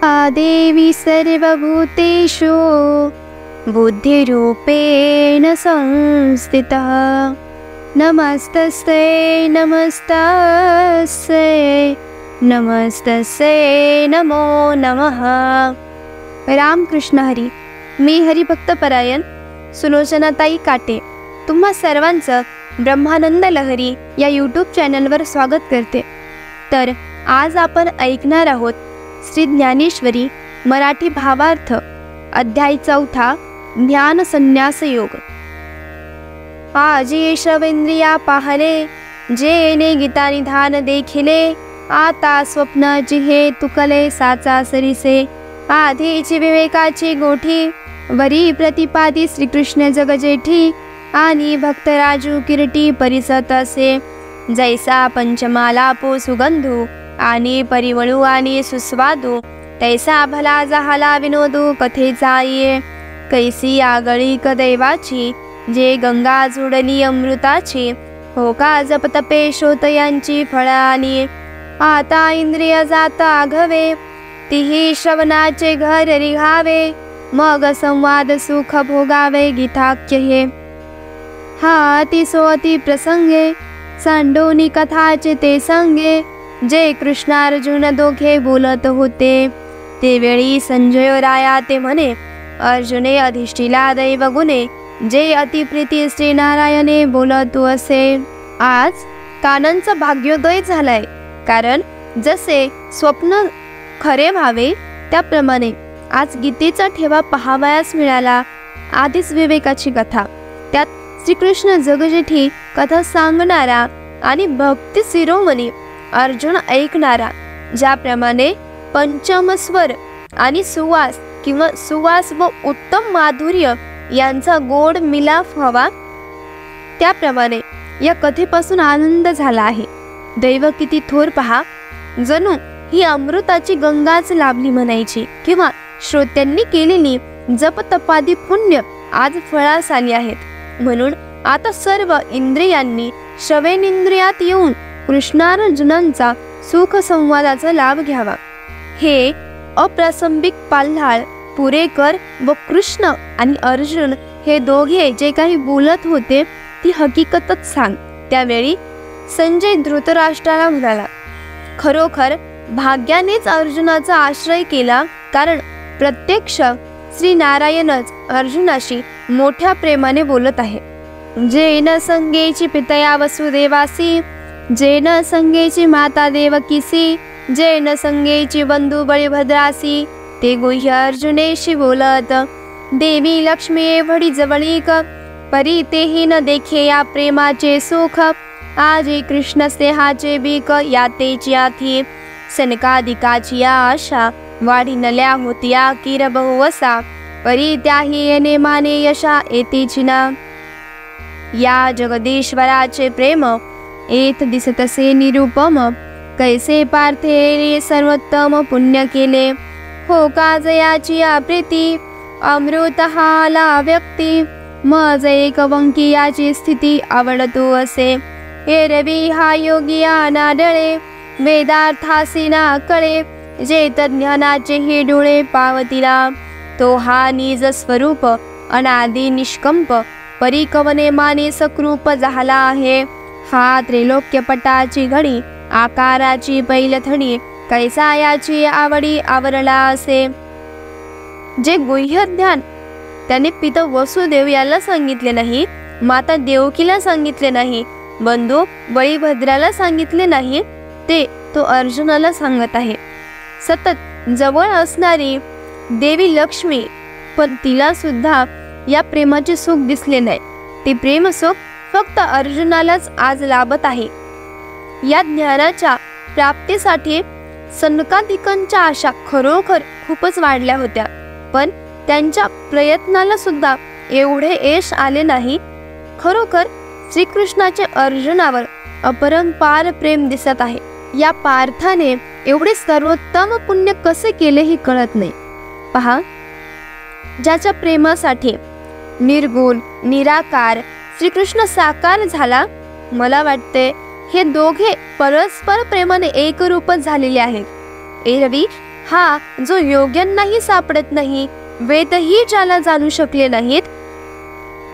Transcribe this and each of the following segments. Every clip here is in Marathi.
देवी सर्वभूतेषु बुद्धिरूपेण संस्थितः नमस्तस्यै नमस्तस्यै नमस्तस्यै नमो नमः। रामकृष्ण हरी। मी हरिभक्त परायण सुलोचनाताई काटे तुम्हा सर्वांचं ब्रह्मानंद लहरी या यूट्यूब चॅनलवर स्वागत करते। तर आज आपण ऐकणार आहोत श्री ज्ञानेश्वरी मराठी भावार्थ अध्याय 4 ज्ञान संन्यास योग। आजी श्रवेंद्रिया पाहले जेने गीता निधान देखिले आता स्वप्न जिहे तुकले साचा सरीसे आधीची विवेकाची गोठी वरी प्रतिपादी श्रीकृष्ण जगजेठी आणि भक्तराजू किरटी परिसत असे जैसा पंचमाला पो सुगंधू आणि परिमळू आणि सुस्वादू तैसा भला जहाला विनोदू कथेचा ये कैसी आगळी दैवाची जे गंगा जुडली अमृताची हो का जपतपे शोतयांची फळानी आता इंद्रिय जात आघवे तिही श्रवणाचे घर रिघावे मग संवाद सुख भोगावे गीताख्य हे हा अति प्रसंगे सांडोनी कथाचे ते संगे जे कृष्णार्जुन दोघे बोलत होते ते वेळी संजय राया ते म्हणे अर्जुने अधिष्ठिला दैव गुणे जे अतिप्रीती श्री नारायणे बोलतो असे। आज कानांचा भाग्योदय झालाय, कारण जसे स्वप्न खरे व्हावे त्याप्रमाणे आज गीतेचा ठेवा पहावयास मिळाला। आधीच विवेकाची कथा, त्यात श्रीकृष्ण जगजेठी कथा सांगणारा आणि भक्ती शिरोमणी अर्जुन ऐकणारा, ज्याप्रमाणे पंचमस्वर आणि सुवास किंवा सुवास व उत्तम माधुर्य यांचा गोड मिलाफ व्हावा त्याप्रमाणे या कथेपासून आनंद झाला आहे। दैव किती थोर पहा, जणू ही अमृताची गंगाच लाभली म्हणायची किंवा श्रोत्यांनी केलेली जप तपादी पुण्य आज फळास आली आहेत। म्हणून आता सर्व इंद्रियांनी श्रवणेंद्रियात येऊन कृष्णार्जुनांचा सुख संवादाचा लाभ घ्यावा। हे अप्रासंगिक पाल्हाळ पुरेकर व कृष्ण आणि अर्जुन हे दोघे जे काही बोलत होते ती हकीकतच सांग। त्यावेळी संजय धृतराष्ट्राला म्हणाला, खरोखर भाग्यानेच अर्जुनाचा आश्रय केला, कारण प्रत्यक्ष श्री नारायणच अर्जुनाशी मोठ्या प्रेमाने बोलत आहे। जेन संगेची पितया वसुदेवासी जेन संगेची माता देवकीसी जेन संगेची बंधू बळीभद्रासी ते गुह्य अर्जुनेशी बोलत देवी लक्ष्मी एवढी जवळीक परी तेही न देखे या प्रेमाचे सुख आजी कृष्ण स्नेहाचे बीक यातेची आथी सनकादिकाची या आशा वाढीनल्या होत्या किर बहुवसा परी त्याही येणे माने यशा येतेची ना या जगदीश्वराचे प्रेम एत दिसतसे निरुपम कैसे पार्थेने सर्वोत्तम पुण्य केले हो का जयाची प्रीती अमृत हाला व्यक्ती मज एक वंकी याची स्थिती आवडतो असे हे रवी हा योगी नाडळे वेदार्थासी ना कळे जे तज्ञानाचे हे डोळे पावतीला तो हा निज स्वरूप अनादि निष्कंप परिकवने माने सकृप झाला आहे। हा त्रैलोक्यपटाची घडी आकाराची पैलथडी कैसा याची आवडी आवरला असे। जे गुह्य ज्ञान त्याने पिता वसुदेव याला सांगितले नाही, माता देवकीला सांगितले नाही, बंधू बळीभद्राला सांगितले नाही, ते तो अर्जुनाला सांगत आहे। सतत जवळ असणारी देवी लक्ष्मी, पण तिला सुद्धा या प्रेमाचे सुख दिसले नाही। ते प्रेम सुख फक्त अर्जुनालाच आज लाभत आहे। या ज्ञानाच्या प्राप्तीसाठी सनकादिकांच्या आशा खरोखर खूपच वाढल्या होत्या, पण त्यांच्या प्रयत्नाला सुद्धा एवढे यश आले नाही। खरोखर श्रीकृष्णाचे अर्जुनावर अपरंपार प्रेम दिसत आहे। या पार्थाने एवढे सर्वोत्तम पुण्य कसे केले हे कळत नाही। पहा, ज्याच्या प्रेमासाठी निर्गुण निराकार श्रीकृष्ण साकार झाला, मला वाटते हे दोघे परस्पर प्रेमाने एकरूपच झालेले आहेत। एरवी हा जो योग्यांनाही सापडत नाही, वेदही ज्याला जाणू शकले नाहीत,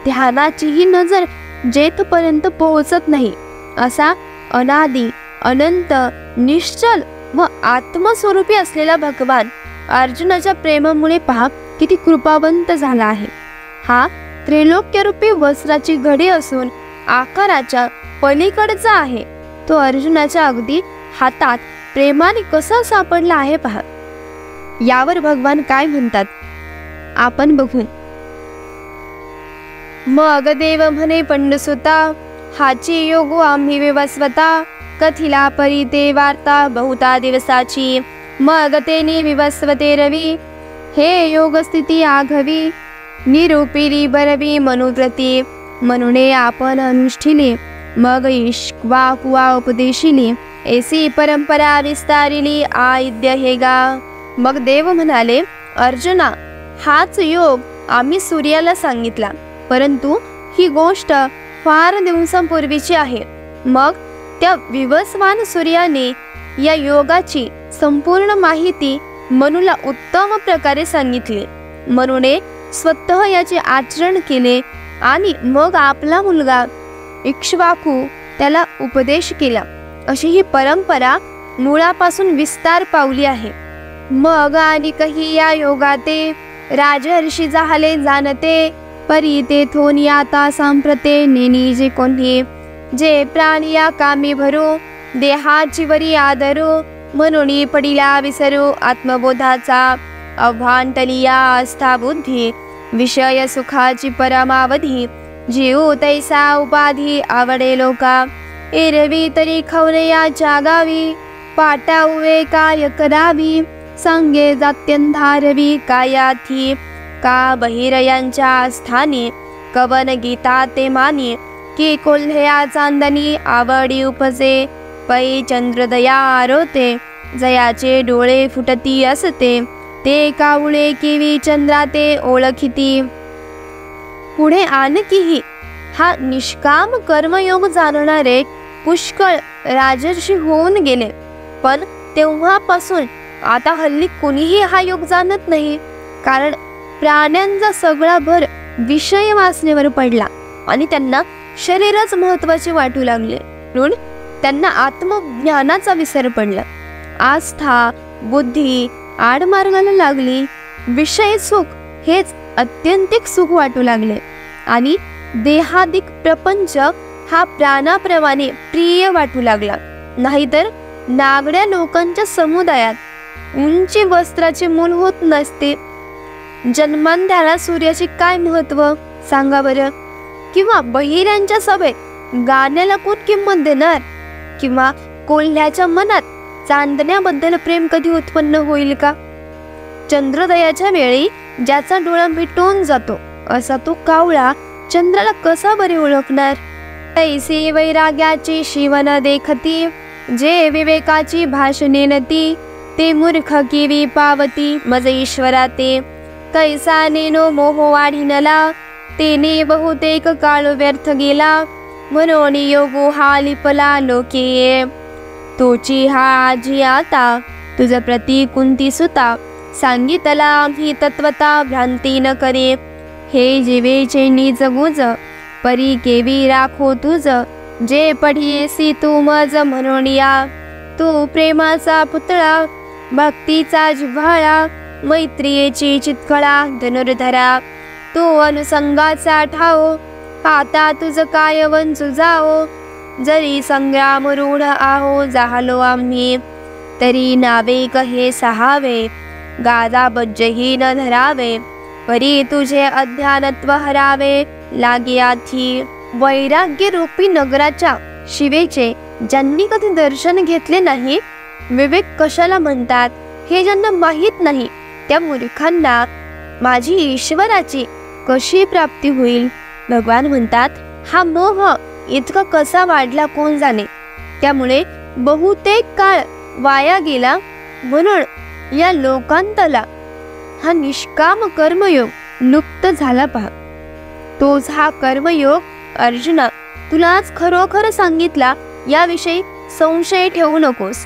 ध्यानाचीही नजर जेथपर्यंत पोहोचत नाही, असा अनादी अनंत निश्चल व आत्मस्वरूपी असलेला भगवान अर्जुनाच्या प्रेमामुळे पहा किती कृपावंत झाला आहे. हा त्रैलोक्यरूपी वस्त्राची घडी असून आकाराच्या पलीकडचा आहे. तो अर्जुनाच्या अगदी हातात प्रेमाने कसा सापडला आहे पहा. यावर भगवान काय म्हणतात आपण बघू. मग देव म्हणे पंडसुता, हाची योगो आम्ही विवस्वता, कथिला परी ते वार्ता बहुता दिवसाची, मग तेने विवस्वते रवी, हे योग स्थिती आघवी, निरूपिली बरवी मनुव्रती, म्हणूने आपण अनुष्ठिले, मग ईश्वा कुवा उपदेशिली, ऐसी परंपरा विस्तारिली आद्य हे गा. मग देव म्हणाले, अर्जुना, हाच योग आम्ही सूर्याला सांगितला, परंतु ही गोष्ट फार दिवसांपूर्वीची आहे. मग त्या विवस्वान सूर्याने या योगाची संपूर्ण माहिती मनुला उत्तम प्रकारे सांगितली. मनुने स्वतः याचे आचरण केले आणि मग आपला मुलगा इक्ष्वाकू त्याला उपदेश केला. अशी ही परंपरा मुळापासून विस्तार पावली आहे. मग आणि काही या योगाते राजर्षी झाले जाणते, परी तेथून आता सांप्रते नेनी जे कोणी, जे प्राणी या कामी भरू, देहाची वरी आदरू, म्हणून पडिला विसरू आत्मबोधाचा, अभांटलिया आस्था बुद्धी, विषय सुखाची परमावधी, जीव तैसा उपाधी आवडे लोका, एरवी तरी खवरया जागावी, पाटावे काय करावी, सांगे जात्यंधारवी कायाथी, का बहिरयांच्या स्थानी, कवन गीता ते मानी, की कोल्ह्या चांदणी आवडी उपजे, पै चंद्रदया आरोते, जयाचे डोळे फुटती असते, ते कावळे केवी चंद्राते ओळखिती. पुढे आणखीही हा निष्काम कर्मयोग जाणणारे पुष्कळ राजर्षी होऊन गेले, पण तेव्हापासून आता हल्ली कुणीही हा योग जाणत नाही, कारण प्राण्यांचा सगळा भर विषय वासनेवर पडला आणि त्यांना शरीरच महत्वाचे वाटू लागले, म्हणून त्यांना आत्मज्ञानाचा विसर पडला. आस्था बुद्धी आडमार्गाला लागली, विषय सुख हेच अत्यंतिक सुख वाटू लागले आणि देहादिक प्रपंच हा प्राणाप्रमाणे प्रिय वाटू लागला. नाहीतर नागड्या लोकांच्या समुदायात उंची वस्त्राचे मूल होत नसते. जन्मांध्याला सूर्याचे काय महत्व सांगा बरं. किंवा बहिऱ्यांच्या सभेत गाण्याला कोण किंमत देणार. किंवा कोल्ह्याच्या मनात चांदण्याबद्दल प्रेम कधी उत्पन्न होईल का. चंद्रोदयाच्या वेळी ज्याचा डोळा मिटून जातो असा तो कावळा चंद्राला कसा बरे ओळखणार. ऐसी वैराग्याची शिवन देखती, जे विवेकाची भाषणे नती, ते मूर्ख किवी पावती मज ईश्वरा ते, कैसा नेनो मोह वाढिनला, तेने बहुतेक काळ व्यर्थ गेला, म्हणून योगो हा लिपला लोके, तोची हा आजी आता तुझ प्रती कुंती सुता, सांगितला आम्ही तत्वता भ्रांती न करे, हे जीवेचे निज गुज, परी केवी राखो तुझ, जे पढियेसी तू मज म्हणून या, तू प्रेमाचा पुतळा भक्तीचा जिव्हाळा, मैत्रियेची चितकळा धनुर्धरा, तू अनुसंगाचा ठाओ, आता तुझ काय वंचू जाओ, जरी संग्राम रूढ आहो जाहलो आम्ही, तरी नावे कहे सहावे, गादा बज्जही न धरावे, परी तुझे अध्यानत्व हरावे लागे आधी. वैराग्य रूपी नगराच्या शिवेचे ज्यांनी कधी दर्शन घेतले नाही, विवेक कशाला म्हणतात हे ज्यांना माहीत नाही, त्या मूर्खांना माझी ईश्वराची कशी प्राप्ती होईल. भगवान म्हणतात, हा मोह इतका कसा वाढला कोण जाणे. त्यामुळे बहुतेक काळ वाया गेला. म्हणून या लोकांतला हा निष्काम कर्मयोग लुप्त झाला पहा. तोच हा कर्मयोग अर्जुना तुला आज खरोखर सांगितला, याविषयी संशय ठेवू नकोस.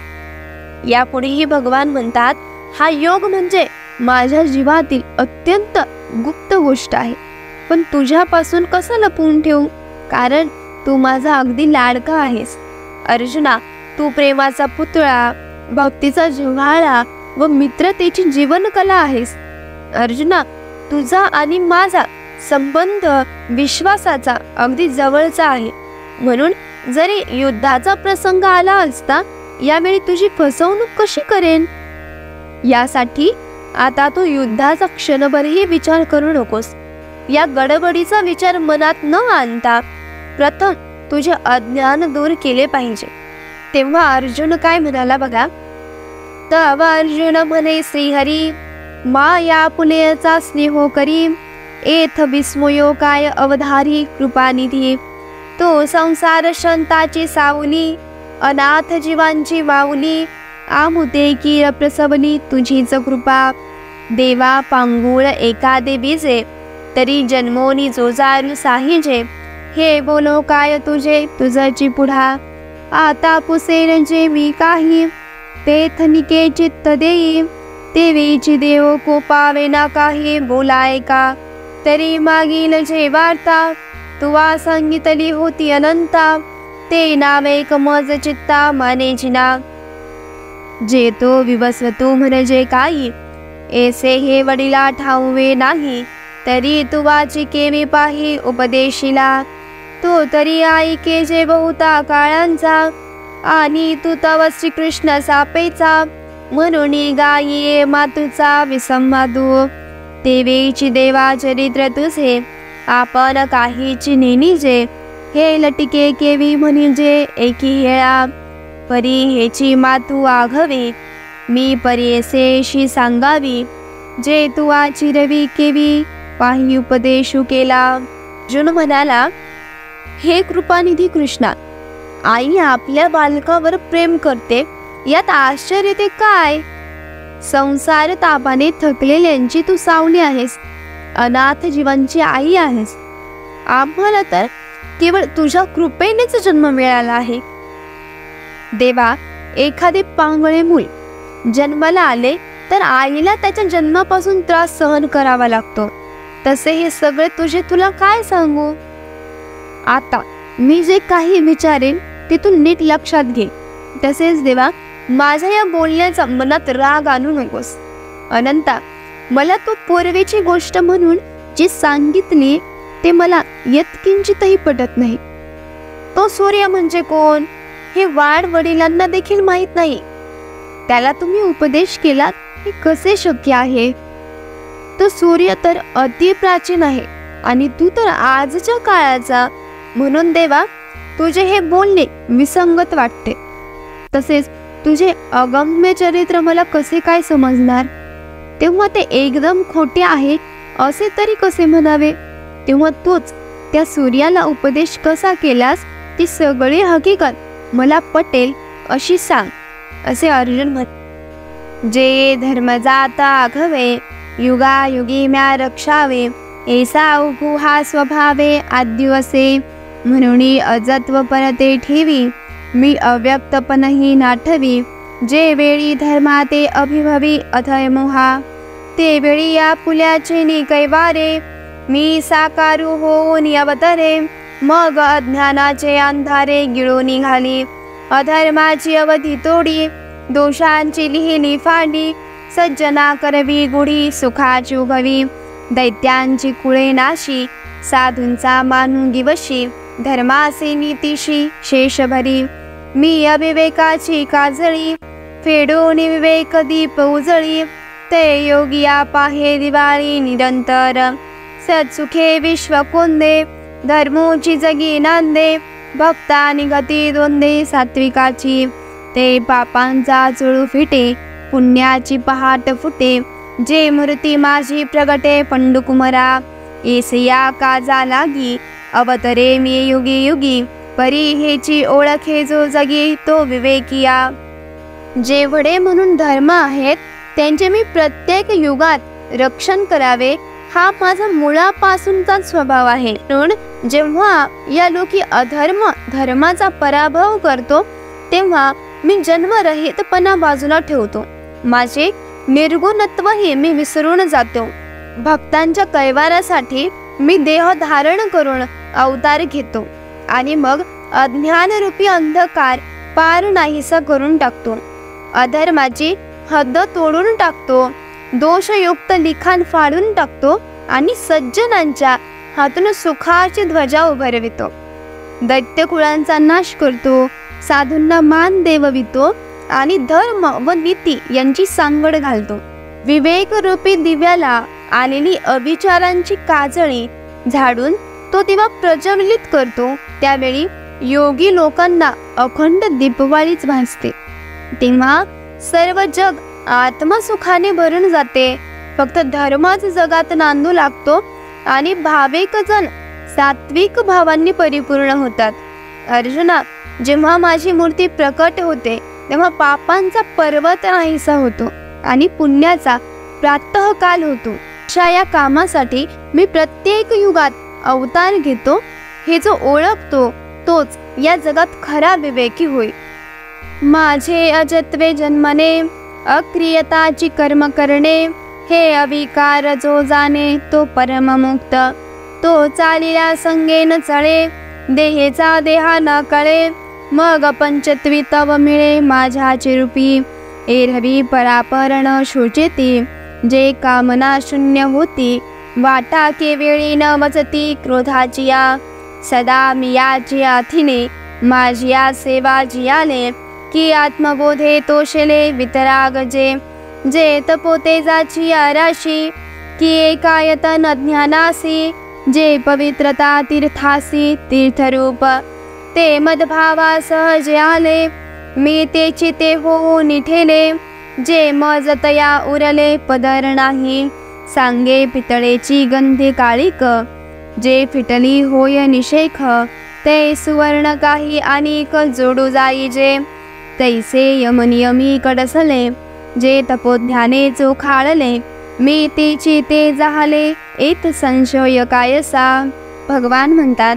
यापुढेही भगवान म्हणतात, हा योग म्हणजे माझ्या जीवातील अत्यंत गुप्त गोष्ट आहे, पण तुझ्यापासून कसं लपवून ठेवू, कारण तू माझा अगदी लाडका आहेस. अर्जुना, तू प्रेमाचा पुतळा, भक्तीचा जिव्हाळा व मित्रतेची जीवनकला आहेस. अर्जुना, तुझा आणि माझा संबंध विश्वासाचा, अगदी जवळचा आहे. म्हणून जरी युद्धाचा प्रसंग आला असता, यावेळी तुझी फसवणूक कशी करेन? यासाठी आता तू युद्धाचा क्षणभरही विचार करू नकोस. या गडबडीचा विचार मनात न आणता प्रथम तुझे अज्ञान दूर केले पाहिजे. तेव्हा अर्जुन काय म्हणाला बघा. तव अर्जुन म्हणे श्रीहरी, माया पुलेचा स्नेहो करी, एथ विस्मयो काय अवधारी कृपानिधी. तो संसार शंताची सावली, अनाथ जीवांची माऊली, आमुते की प्रसवली तुझीच कृपा. देवा पांगुळ एका देवीचे, तरी जन्मोनी जोजारू साहिजे. हे बोलो काय तुझे तुझची पुढा, आता पुसेन जे मी काही. तेथ निके चित्त देई, देवीची देव कोपावे ना काही. बोलाय का तरी मागील जे वार्ता, तुवा सांगितली होती अनंता. ते नावे कमज चित्ता मानेची ना, जे तो विवस्वतो म्हणजे काही. ऐसे हे वडिला ठाऊवे नाही, तरी तुवाची केवी पाही उपदेशिला. तो तरी ऐके जे बहुता काळांचा, आणि तू तव श्रीकृष्ण सापेचा. म्हणून गायिये मातुचा विसंवादू, देवीची देवा चरित्र तुझे. आपण काहीची नेनिजे, हे लटिके केवी म्हणजे एकी हेळा. परी हेची मातू आघवी, मी परीसेशी सांगावी. जे तुवा चिरवी केवी, पाही उपदेशू केला. अर्जुन म्हणाला, हे कृपानिधी कृष्णा, आई आपल्या बालकावर प्रेम करते, यात आश्चर्य ते काय? संसार तापाने थकलेल्यांची तू सावली आहेस, अनाथ जीवांची आई आहेस. आम्हाला तर केवळ तुझ्या कृपेनेच जन्म मिळाला आहे. देवा, एखादे पांगळे मूल जन्माला आले तर आईला त्याच्या जन्मापासून त्रास सहन करावा लागतो. तसे हे सगळे तुझे तुला काय सांगू. आता मी जे काही विचारेन ते तू नीट लक्षात घे. तसेच देवा, माझ्या या बोलण्याचा मनात राग आणू नकोस. अनंता, मला तू पूर्वीची गोष्ट म्हणून जी सांगितली ते मला यत्किंचितही पटत नाही. तो सूर्य म्हणजे कोण हे वाढ वडिलांना देखील माहीत नाही. त्याला तुम्ही उपदेश केलात हे कसे शक्य आहे? तो सूर्य तर अति प्राचीन आहे आणि तू तर आजच्या काळाचा. म्हणून देवा, तुझे हे बोलणे विसंगत वाटते. तसेच तुझे अगम्य चरित्र मला कसे काय समजणार? तेव्हा ते एकदम खोटे आहे असे तरी कसे म्हणावे? तेव्हा तूच त्या सूर्याला उपदेश कसा केलास ती सगळी हकीकत मला पटेल अशी सांग, असे अर्जुन म्हण. जे धर्म जाता आघवे, युगायुगी म्या रक्षावे. ऐसा उगू हा स्वभावे आदिवसे, म्हणून अजत्व परते ठेवी. मी अव्यक्तपणही नाठवी, जे वेळी धर्माते अभिभवी अथय मोहा. ते वेळी या पुल्याचे निकैवारे, मी साकारू होऊन अवतरे. मग अज्ञानाचे अंधारे गिळून निघाली, अधर्माची अवधी तोडी. दोषांची लिहिली फांडी, सज्जना करवी गुढी सुखाची उगवी. दैत्यांची कुळे नाशी, साधूंचा मानुंगी वशी. धर्मासे नीतीशी शेषभरी, मी अविवेकाची काजळी. फेडून विवेक दीप उजळी, ते योगिया पाहे दिवाळी निरंतर. सत्सुखे विश्व कोंदे, धर्मोची जगी नांदे. भक्ता निगती द्वंदे सात्विकाची, ते पापांचा चुळू फिटे. पुण्याची पहाट फुटे, जे मूर्ती माझी प्रगटे पंडुकुमरा. एसिया काजा लागी, अवतरे मी युगी युगी. परी हेची ओळखे जो जगी, तो विवेकिया. जे वडे म्हणून धर्म आहेत त्यांचे मी प्रत्येक युगात रक्षण करावे, हा माझा मुळापासूनचा स्वभाव आहे. म्हणून जेव्हा या लोकी अधर्म धर्माचा पराभव करतो, तेव्हा मी जन्मरहितपणा बाजूला ठेवतो. माझे निर्गुणत्वही मी विसरून जातो. भक्तांच्या कैवारासाठी मी देह धारण करून अवतार घेतो आणि मग अज्ञानरूपी अंधकार पार नाहीसा करून टाकतो. अधर्माची हद्द तोडून टाकतो. दोषयुक्त लिखाण फाडून टाकतो आणि सज्जनांच्या हातून सुखाची ध्वजा उभारवितो. दैत्यकुळांचा नाश करतो. साधूंना मान देववितो आणि धर्म व नीती यांची सांगड घालतो. विवेकरूपी दिव्याला आलेली अविचारांची काजळी झाडून तो दिवा प्रज्वलित करतो. त्यावेळी योगी लोकांना अखंड दीपवाळीच भासते. तेव्हा सर्व जग आत्मसुखाने भरून जाते. फक्त धर्मच जगात नांदू लागतो आणि भाविक जण सात्विक भावांनी परिपूर्ण होतात. अर्जुना, जेव्हा माझी मूर्ती प्रकट होते तेव्हा पापांचा पर्वत नाहीसा होतो आणि पुण्याचा प्रातःकाल होतो. अशा या कामासाठी मी प्रत्येक युगात अवतार घेतो. हे जो ओळखतो तोच या जगात खरा विवेकी होय. माझे अजत्वे जन्मने अक्रियताची कर्म करणे, हे अविकार जो जाणे तो परममुक्त. तो चालिला संगेन चळे, देहेचा देहा न कळे. मग पंचत्वी तव मिळे माझ्याची रूपी. एरवी परापरण शोचेती, जे कामना शून्य होती. वाटा केवेळी न वचती क्रोधाची या. सदा मी याची अथिने माझिया सेवा जियाले. की आत्मबोधे तोषले वितराग जे. जे तपोतेजाची आराशी, की एकायतन ज्ञानासी. जे पवित्रता तीर्थासी तीर्थरूप, ते मदभावा सहज आले. मी तेची ते हो निठेले. जे मजतया उरले पदर नाही. सांगे पितळेची गंधी काळिक, जे फिटली होय निषेख. ते सुवर्ण काही अनेक जोडू जाई जे. तैसे यमनियमी कडसले, जे तपोध्याने चोखाळले. मी तेची ते जाहले एत संशय कायसा. भगवान म्हणतात,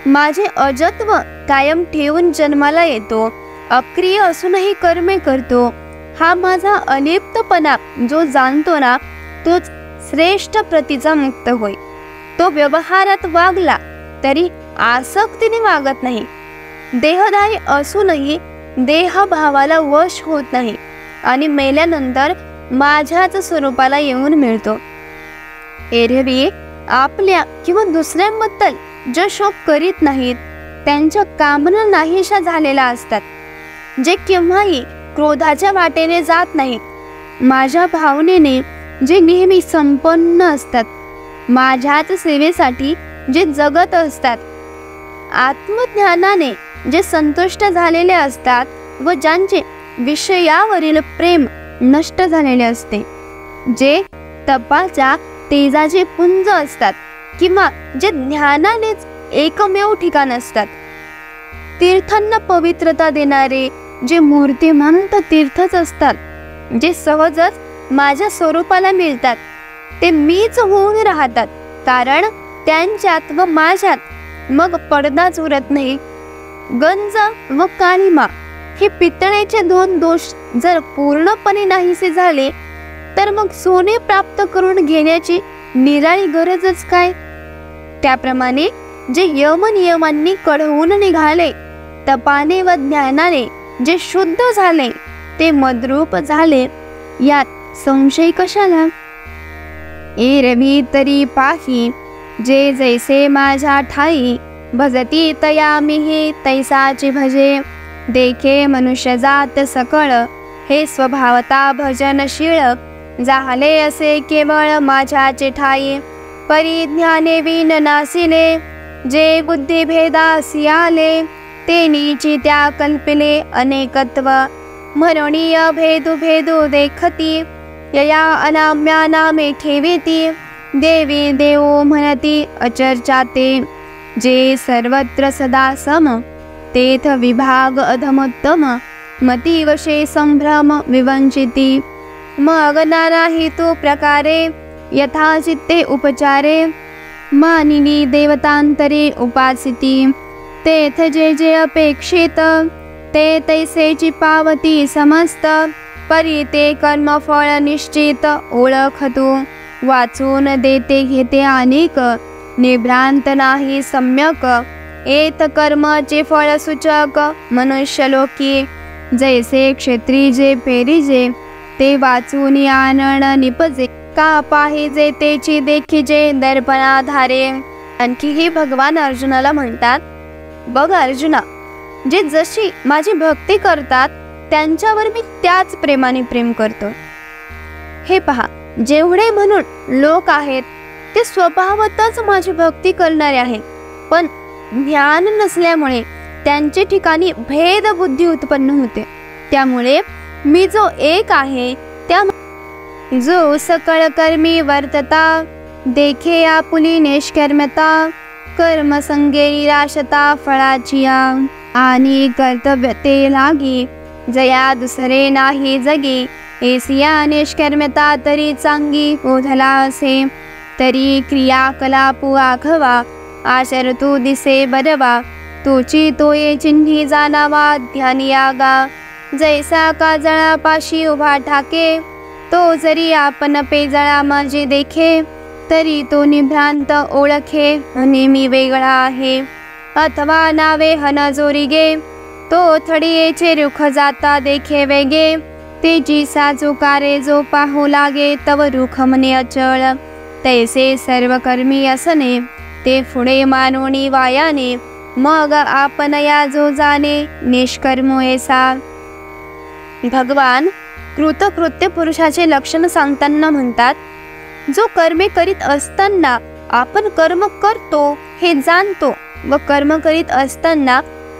माझे अजत्व कायम ठेवून जन्माला येतो. अक्रिय असूनही कर्मे करतो. हा माझा अलिप्तपणा जो जाणतो ना, तोच श्रेष्ठ प्रतीचा मुक्त होय. तो व्यवहारात वागला तरी आसक्तीने वागत नाही. देहधारी असूनही देहभावाला वश होत नाही आणि मेल्यानंतर माझ्याच स्वरूपाला येऊन मिळतो. एरवी आपल्या किंवा दुसऱ्यांबद्दल जे शोक करीत नाहीत त्यांच्या कामना नाहीशा झालेल्या असतात. जे केव्हाही क्रोधाच्या वाटेने जात नाहीत. माझ्या भावनेने जे नेहमी संपन्न असतात. माझ्याच सेवेसाठी जे जगत असतात. आत्मज्ञानाने जे संतुष्ट झालेले असतात व ज्यांचे विषयावरील प्रेम नष्ट झालेले असते. जे तपाच्या तेजाचे पुंज असतात किंवा जे ज्ञानानेच एकमेव ठिकाण असतात. तीर्थांना पवित्रता देणारे जे मूर्तिमंत तीर्थच असतात. जे सहजच माझ्या स्वरूपाला मिळतात. ते मीच होऊन राहतात. कारण त्यांच्यात व माझ्यात मग पडदाच उरत नाही. गंज व काळिमा हे पितळेचे दोन दोष जर पूर्णपणे नाहीसे झाले तर मग सोने प्राप्त करून घेण्याची निराळी गरजच काय. त्याप्रमाणे जे यमनियमांनी कढवून निघाले, तपाने व ज्ञानाने जे शुद्ध झाले ते मद्रूप झाले, यात संशय कशाला. एरवी तरी पाही, जे जैसे माझ्या ठाई. भजती तया मिही तैसाची भजे. देखे मनुष्य जात सकळ, हे स्वभावता भजनशीळ. जाहले असे केवळ माझ्याचे ठाई. परिज्ञाने विन नासिले, जे बुद्धिभेदासी आले. ते नीची त्या कल्पिले अनेकत्व. म्हणून भेदू भेदू देखती, यया अनाम्या नामे ठेविती. देवी देवो म्हणती अचर्चाते. जे सर्वत्र सदा सम, तेथ विभाग अधमोत्तम. मतीवशे संभ्रम विवंचिती. मग नाराही तो प्रकारे, यथा चित्ते उपचारे. मानिनी देवतांतरे उपासिती. तेथ जे जे अपेक्षित, ते तैसेची पावती समस्त. परी ते कर्मफळ निश्चित ओळख तू. वाचून देते घेते अनेक निभ्रांत नाही सम्यक. एत कर्मचे फळ सूचक मनुष्य लोकी. जैसे क्षेत्री जे पेरिजे ते वाचून आनन निपजे. का पाहिजे तेची देखीजे दर्पणाधारे. आणखी हे भगवान अर्जुनाला म्हणतात, बघ अर्जुना, जे जशी माझी भक्ती करतात त्यांच्यावर मी त्याच प्रेमाने प्रेम करतो. हे पहा, जेवढे म्हणून लोक आहेत ते स्वभावतच माझी भक्ती करणारे आहेत, पण ज्ञान नसल्यामुळे त्यांचे ठिकाणी भेद बुद्धी उत्पन्न होते. त्यामुळे मी जो एक आहे त्या जो सकळ कर्मी वर्तता. देखे आपुली निष्कर्मता. कर्मसंगे निराशता फळाची आणि कर्तव्य ते लागी. जया दुसरे नाही जगी. एसिया निष्कर्मता तरी चांगी ओधला असे. तरी क्रियाकलापू आघवा. आचर तू दिसे बरवा. तोची तोये चिन्ही जाणावा ध्यानियागा. जैसा काजळापाशी उभा ठाके. तो जरी आपण पेजळा माझे देखे. तरी तो निभ्रांत ओळखे नेहमी वेगळा आहे. अथवा नावे हन जोरिगे. तो थडियेचे रुख जाता देखे वेगे. तेची साजुकारे जो पाहू लागे तव रुख मने अचळ. तैसे सर्व कर्मी असने ते पुढे मानोनी वायाने. मग आपण या जो जाणे निष्कर्म ऐसा. भगवान कृतकृत्य पुरुषाचे लक्षण सांगताना म्हणतात, जो कर्मे करीत असताना आपण कर्म करतो हे जाणतो व कर्म करीत असताना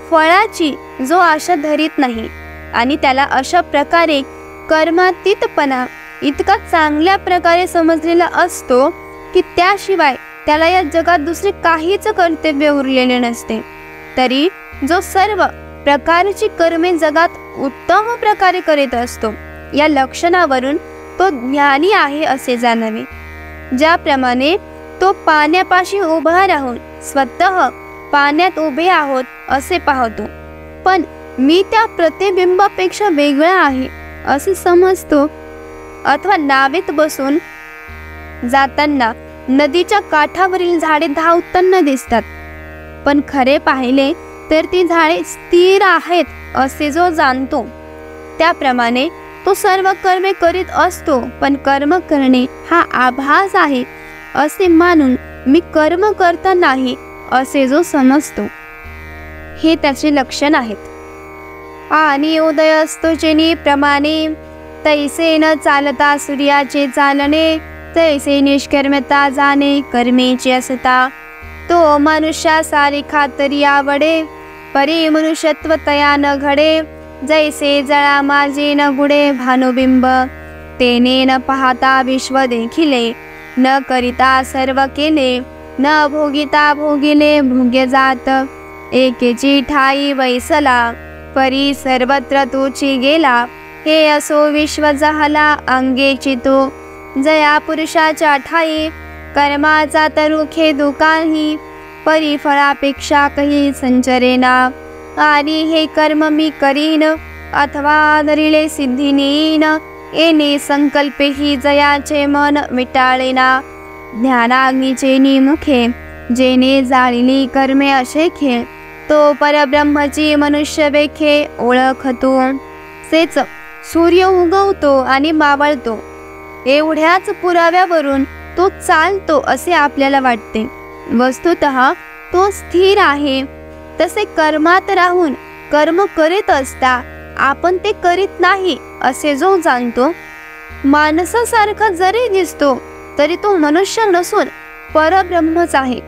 फळाची जो आशा धरीत नाही आणि त्याला अशा प्रकारे कर्मातीतपणा इतका चांगल्या प्रकारे समजलेला असतो की त्याशिवाय त्याला या जगात दुसरे काहीच कर्तव्य उरलेले नसते. तरी जो सर्व प्रकारची कर्मे जगात उत्तम प्रकारे करीत असतो, या लक्षणावरून तो ज्ञानी आहे असे जाणावे. ज्याप्रमाणे तो पाण्यापाशी उभा राहून स्वतः पाण्यात उभे आहोत असे पाहतो, पण मी त्या प्रतिबिंबापेक्षा वेगळा आहे असे समजतो. अथवा नावेत बसून जाताना नदीच्या काठावरील झाडे धावताना दिसतात, पण खरे पाहिले तर ती झाडे स्थिर आहेत असे जो जाणतो, त्याप्रमाणे तो सर्व कर्मे करीत असतो, पण कर्म करणे हा आभास आहे असे मानून मी कर्म करता नाही असे जो समजतो. हे त्याचे लक्षण आहेत. आणि उदय असतो जेनी प्रमाणे. तैसे न चालता सूर्याचे चालणे. तैसे निष्कर्मता जाणे कर्मेची असता. तो मनुष्या सारी खातरी आवडे. परी मनुष्यत्व तया न घडे. जैसे जळा माझे न गुडे भानुबिंब. तेने न पाहता विश्व देखिले. न करिता सर्व केले. न भोगिता भोगिले भोग्य जात. एकेची ठाई वैसला. परी सर्वत्र तोची गेला. हे असो विश्व जहाला अंगेची तो. जया पुरुषाच्या ठाई कर्माचा तरुखे दुकाही. परी फळापेक्षा काही संचरेना. आणि हे कर्म मी करीन अथवा दरिले सिद्धी नेईन. येणे संकल्पे ही जयाचे मन मिटाळेना. ज्ञानाग्नीचे निमुखे जेने जाळिली कर्मे अशेखे. तो परब्रह्मची मनुष्य वेखे ओळखतो. सेच सूर्य उगवतो आणि मावळतो एवढ्याच पुराव्यावरून तो चालतो असे आपल्याला वाटते. वस्तुतः तो स्थिर आहे. तसे कर्मात राहून कर्म करीत असता आपण ते करीत नाही असे जो जाणतो, माणसासारखा जरी दिसतो तरी तो मनुष्य नसून परब्रह्मच आहे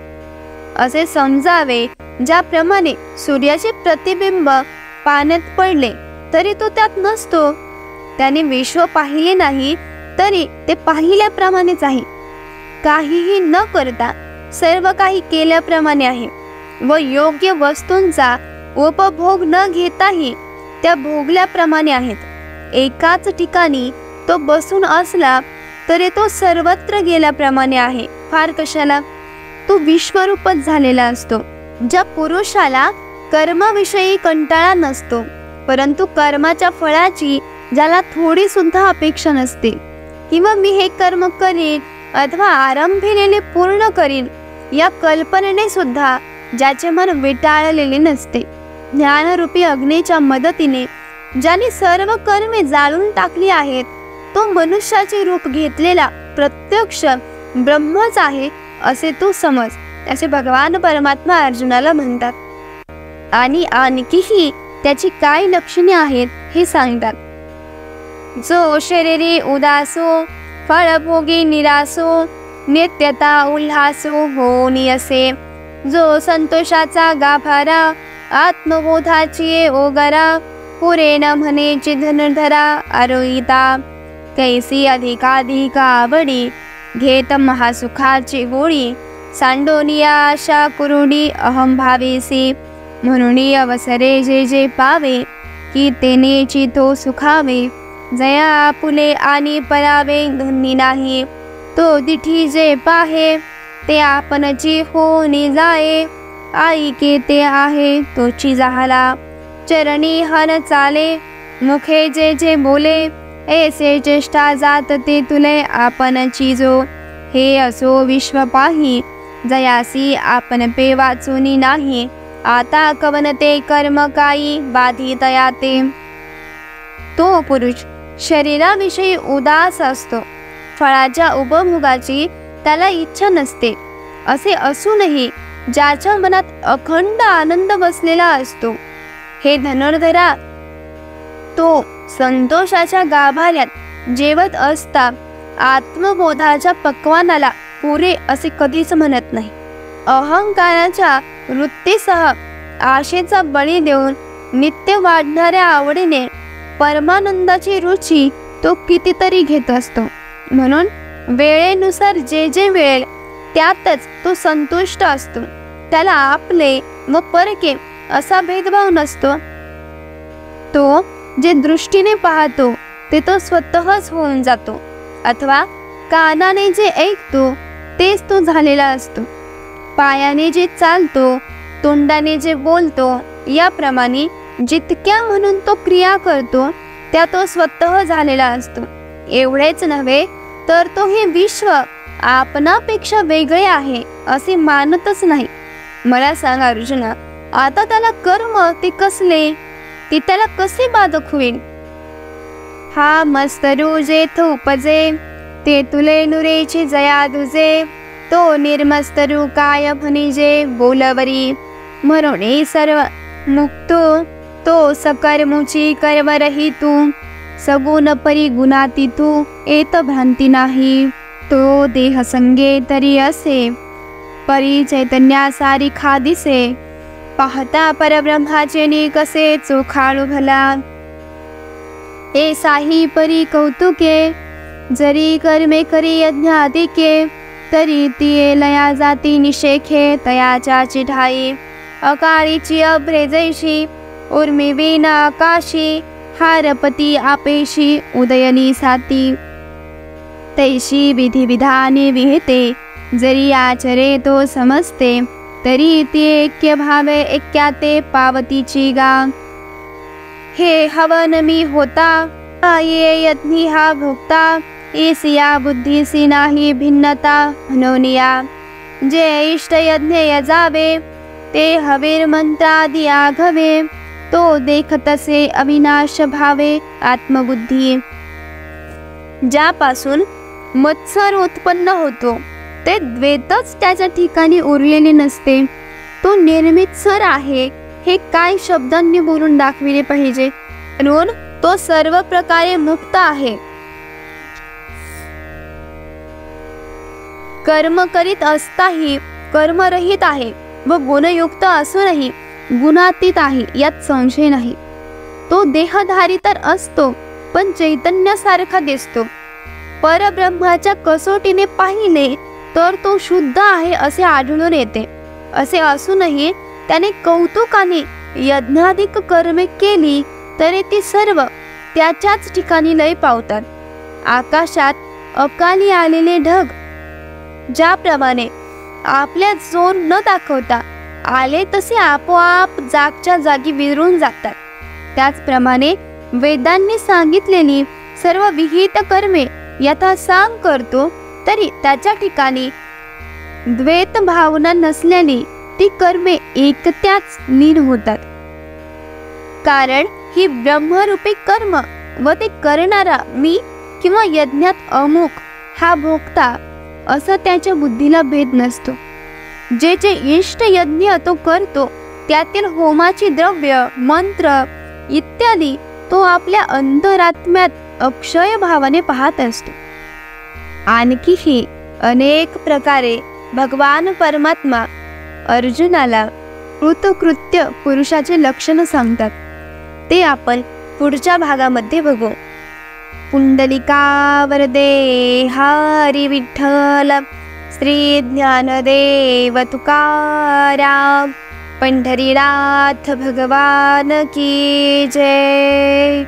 असे समजावे. ज्याप्रमाणे सूर्याचे प्रतिबिंब पाण्यात पडले तरी तो त्यात नसतो. त्याने विश्व पाहिले नाही तरी ते पाहिल्याप्रमाणेच आहे. काहीही न करता सर्व काही केल्याप्रमाणे आहे व योग्य वस्तूंचा उपभोग न घेताही त्या भोगल्याप्रमाणे आहेत. एकाच ठिकाणी तो बसून असला तरी तो सर्वत्र गेल्याप्रमाणे आहे. फार कशाला, तो विश्वरूपच झालेला असतो. ज्या पुरुषाला कर्माविषयी कंटाळा नसतो, परंतु कर्माच्या फळाची ज्याला थोडी सुद्धा अपेक्षा नसते, किंवा मी हे कर्म करीन अथवा आरंभिलेले पूर्ण करीन या कल्पनेने सुद्धा ज्याचे मन विटाळलेले नसते, ज्ञानरूपी अग्नीच्या मदतीने ज्याने सर्व कर्मे जाळून टाकली आहेत, तो मनुष्याचे रूप घेतलेला प्रत्यक्ष ब्रह्मच आहे असे तू समज, असे भगवान परमात्मा अर्जुनाला म्हणतात. आणि आणखीही त्याची काय लक्षणे आहेत हे सांगतात. जो शरीरी उदासो फळभोगी निरासो नित्यता उल्हासो होनी असे, जो संतोषाचा गाभारा आत्मबोधाची ओगरा पुरे न म्हणेची धनुर्धरा आरोहिता, कैसी अधिकाधिक आवडी घेत महासुखाची गोळी सांडोनिया आशा कुरुडी अहम भावेसी, म्हणून अवसरे जे जे पावे की तेनेची तो सुखावे, जया आपुले आणि परावे धुनी नाही, तो दिठी जे पाहे ते आपणची होनी जाये, ऐके ते आहे तोची झाला, चरणी हन चाले मुखे जे जे बोले, ऐसे चेष्टा जात ते तुले आपणची जो, हे असो विश्व पाही जयासी आपण पे वाचुनी नाही, आता कवनते कर्म काही बाधितया ते. तो पुरुष शरीराविषयी उदास असतो, फळाच्या उपभोगाची त्याला इच्छा नसते, असे असूनही ज्याच्या मनात अखंड आनंद बसलेला असतो, हे धनुर्धरा, तो संतोषाच्या गाभाऱ्यात जेवत असता आत्मबोधाच्या पक्वानाला पुरे असे कधीच म्हणत नाही. अहंकाराच्या वृत्तीसह आशेचा बळी देऊन नित्य वाढणाऱ्या आवडीने परमानंदाची रुची तो कितीतरी घेत असतो. म्हणून वेळेनुसार जे जे मिळेल त्यातच तो संतुष्ट असतो. त्याला आपले व परके असा भेदभाव नसतो. तो जे दृष्टीने पाहतो ते तो स्वतःच होऊन जातो, अथवा कानाने जे ऐकतो तेच तो झालेला असतो. पायाने जे चालतो, तोंडाने जे बोलतो, याप्रमाणे जितक्या म्हणून तो क्रिया करतो त्या तो स्वतः झालेला असतो. एवढेच नव्हे तर तो हे विश्व आपणापेक्षा वेगळे आहे असे मानतच नाही. मला सांग अर्जुना, आता त्याला कर्म ते कसले, ते त्याला कसे बाधक होईल? हा मस्तरू जेथ उपजे ते तुले नुरेची जया दुजे, तो निर्मस्तरू काय भनिजे बोलवरी, म्हणून सर्व मुक्तो तो सकर्मुची कर्मरही तू, सगुण परी गुणाती तू एत भ्रांती नाही, तो देह संगे तरी असे परी चैतन्यासारी खादिसे, पाहता परब्रह्माचे नी कसे चोखाळू भला, ए साही परी कौतुके जरी कर्मे करी यज्ञाधिके, तरी ती लया जाती निशेखे तयाच्या चिढाई, अकाळीची अभ्रेजैशी उर्मी विन आकाशी, हारपती आपेशी उदयनी साती, तैशी विधी विधाने विहिते जरी आचरे तो समजते, तरी ती ऐक्य भावे ऐक्याते पावतीची गा, हे हवन मी होता ये यज्ञी हा भोगता, ईसिया बुद्धीसी नाही भिन्नता म्हणूनिया, जे इष्ट यज्ञ यजावे ते हवीर मंत्रादी आघवे, तो देखतसे अविनाश भावे आत्मबुद्धी. ज्यापासून मत्सर उत्पन्न होतो ते द्वैतच त्याच्या ठिकाणी उरलेले नसते. तो निर्मित सर आहे हे काय शब्दांनी बोलून दाखविले पाहिजे. म्हणून तो सर्व प्रकारे मुक्त आहे, कर्म करीत असताही कर्मरहित आहे व गुणयुक्त असूनही गुणातीत आहे, यात संशय नाही. तो देहधारी तर असतो पण चैतन्यासारखा दिसतो. परब्रह्माच्या कसोटीने पाहिले तर तो शुद्ध आहे असे आढळून येते. असे असूनही त्याने कौतुकाने यज्ञाधिक कर्मे केली तरी ती सर्व त्याच्याच ठिकाणी लय पावतात. आकाशात अकाली आलेले ढग ज्याप्रमाणे आपल्या जोर न दाखवता आले तसे आपोआप जागच्या जागी विरून जातात, त्याचप्रमाणे वेदांनी सांगितलेली सर्व विहित कर्मे यथासांग करतो, तरी त्याच्या ठिकाणी द्वैत भावना नसल्याने ती कर्मे एकत्याच लीन होतात. कारण ही ब्रह्मरूपी कर्म व ते करणारा मी किंवा यज्ञात अमुक हा भोगता असा त्याच्या बुद्धीला भेद नसतो. जे जे इष्ट यज्ञ तो करतो त्यातील होमाची द्रव्य, मंत्र इत्यादी तो आपल्या अंतरात्म्यात अक्षय भावाने पाहत असतो. आणखीही अनेक प्रकारे भगवान परमात्मा अर्जुनाला कृतकृत्य पुरुषाचे लक्षण सांगतात. ते आपण पुढच्या भागामध्ये बघू. पुंडलिका वरदे हरी विठ्ठल, श्री ज्ञानदेव तुकाराम, पंढरीनाथ भगवान की जय.